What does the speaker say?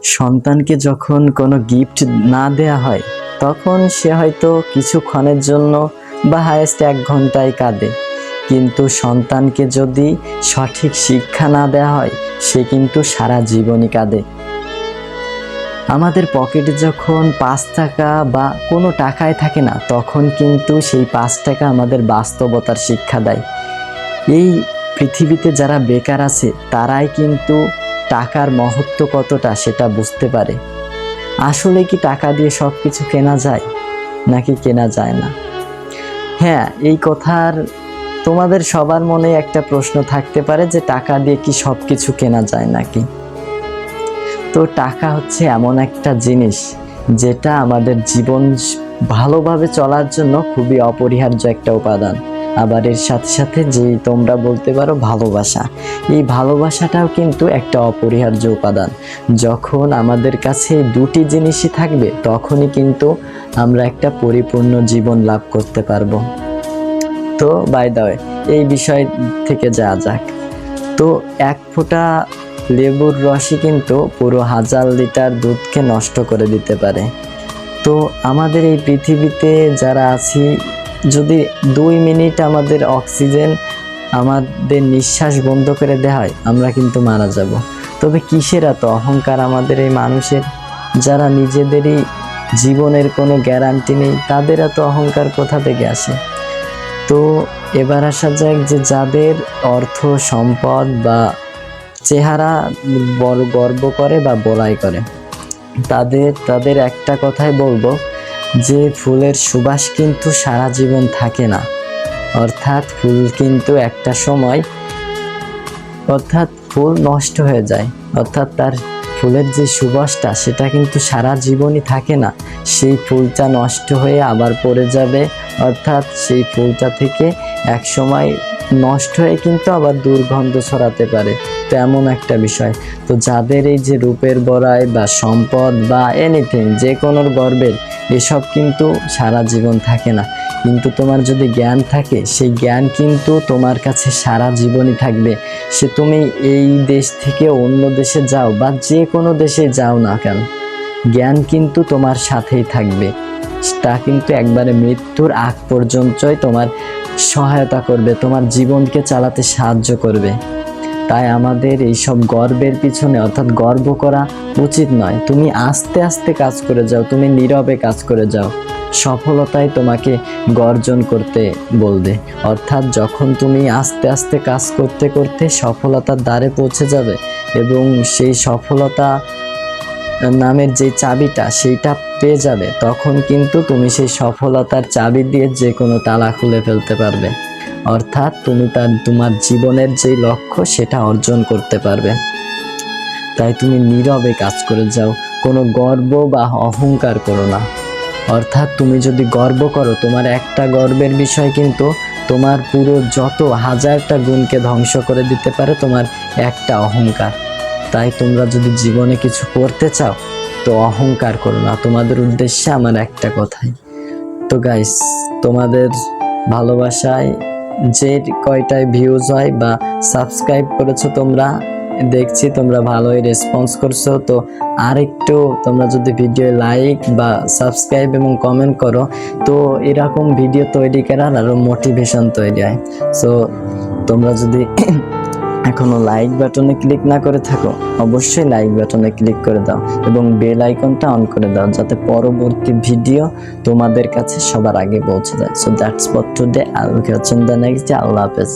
সন্তানকে যখন কোনো গিফট না দেয়া হয় তখন সে হয়তো কিছুক্ষণের জন্য বা হায়েস্ট 1 ঘন্টায় কাঁদে, কিন্তু সন্তানকে যদি সঠিক শিক্ষা না দেওয়া হয় সে কিন্তু সারা জীবনই কাঁদে। আমাদের পকেটে যখন 5 টাকা বা কোনো টাকাই থাকে না তখন কিন্তু সেই 5 টাকা আমাদের বাস্তবতার শিক্ষা দেয়। এই পৃথিবীতে যারা বেকার আছে তারাই কিন্তু টাকার মহত্ব কতটা সেটা বুঝতে পারে। আসলে কি টাকা দিয়ে সব কিছু কেনা যায় নাকি কেনা যায় না? হ্যাঁ, এই কথার তোমাদের সবার মনে একটা প্রশ্ন থাকতে পারে যে টাকা দিয়ে কি সব কিছু কেনা যায় নাকি? তো টাকা হচ্ছে এমন একটা জিনিস যেটা আমাদের জীবন ভালোভাবে চলার জন্য খুবই অপরিহার্য একটা উপাদান। আবার এর সাথে সাথে যে তোমরা বলতে পারো ভালোবাসা, এই ভালোবাসাটাও কিন্তু একটা অপরিহার্য উপাদান। যখন আমাদের কাছে দুটি জিনিসই থাকবে তখনই কিন্তু আমরা একটা পরিপূর্ণ জীবন লাভ করতে পারবো। তো বাই দ্য ওয়ে, এই বিষয় থেকে যাওয়া যাক। তো 1 ফোঁটা লেবুর রসই কিন্তু পুরো 1000 লিটার দুধকে নষ্ট করে দিতে পারে। তো আমাদের এই পৃথিবীতে যারা আছি, যদি 2 মিনিট আমাদের অক্সিজেন, আমাদের নিঃশ্বাস বন্ধ করে দেওয়া হয় আমরা কিন্তু মারা যাব। তবে কিসের এত অহংকার আমাদের এই মানুষের? যারা নিজেদেরই জীবনের কোনো গ্যারান্টি নেই তাদের এত অহংকার কোথা থেকে আসে? তো এবার আসা যাক যে যাদের অর্থ সম্পদ বা চেহারা বড় গর্ব করে বা বড়াই করে, তাদের একটা কথাই বলবো যে ফুলের সুবাস কিন্তু সারা জীবন থাকে না। অর্থাৎ ফুল কিন্তু একটা সময় ফুল নষ্ট হয়ে যায়। অর্থাৎ তার ফুলের যে সুবাসটা সেটা কিন্তু সারা জীবনই থাকে না। সেই ফুলটা নষ্ট হয়ে আবার পড়ে যাবে, অর্থাৎ সেই ফুলটা থেকে এক সময় নষ্ট হয়ে কিন্তু আবার দুর্গন্ধ ছড়াতে পারে। তো এমন একটা বিষয়। তো যাদের এই যে রূপের বড়াই বা সম্পদ বা এনিথিং, যে কোনো গর্বের, এসব কিন্তু সারা জীবন থাকে না। কিন্তু তোমার যদি জ্ঞান থাকে সেই জ্ঞান কিন্তু তোমার কাছে সারা জীবনই থাকবে। সে তুমি এই দেশ থেকে অন্য দেশে যাও বা যে কোনো দেশে যাও না কেন, জ্ঞান কিন্তু তোমার সাথেই থাকবে। তা কিন্তু একবারে মৃত্যুর আগ পর্যন্তই তোমার সহায়তা করবে, তোমার জীবনকে চালাতে সাহায্য করবে। তাই আমাদের এইসব গর্বের পিছনে, অর্থাৎ গর্ব করা উচিত নয়। তুমি আস্তে আস্তে কাজ করে যাও, তুমি নীরবে কাজ করে যাও, সফলতাই তোমাকে গর্জন করতে বলবে। অর্থাৎ যখন তুমি আস্তে আস্তে কাজ করতে করতে সফলতার দ্বারে পৌঁছে যাবে এবং সেই সফলতা নামের যে চাবিটা সেইটা পেয়ে যাবে, তখন কিন্তু তুমি সেই সফলতার চাবি দিয়ে যে কোনো তালা খুলে ফেলতে পারবে। অর্থাৎ তুমি তোমার জীবনের যে লক্ষ্য সেটা অর্জন করতে পারবে। তাই তুমি নীরবে কাজ করে যাও, কোনো গর্ব বা অহংকার করো না। অর্থাৎ তুমি যদি গর্ব করো, তোমার একটা গর্বের বিষয় কিন্তু তোমার পুরো যত 1000টা গুণকে ধ্বংস করে দিতে পারে তোমার একটা অহংকার। তাই তোমরা যদি জীবনে কিছু করতে চাও তো অহংকার করো না। তোমাদের উদ্দেশ্যে আমার একটা কথাই। তো গাইস, তোমাদের ভালোবাসায় যে কয়টায় ভিউজ হয় বা সাবস্ক্রাইব করেছো তোমরা, দেখছি তোমরা ভালোই রেসপন্স করছো। তো আরেকটু তোমরা যদি ভিডিও লাইক বা সাবস্ক্রাইব এবং কমেন্ট করো তো এরকম ভিডিও তৈরি করার আরো মোটিভেশন তৈরি হয়। সো তোমরা যদি এখনো লাইক বাটনে ক্লিক না করে থাকো অবশ্যই লাইক বাটনে ক্লিক করে দাও এবং বেল আইকনটা অন করে দাও যাতে পরবর্তী ভিডিও তোমাদের কাছে সবার আগে পৌঁছে যায়। So that's for today. I will catch you in the next day. আল্লাহ হাফেজ।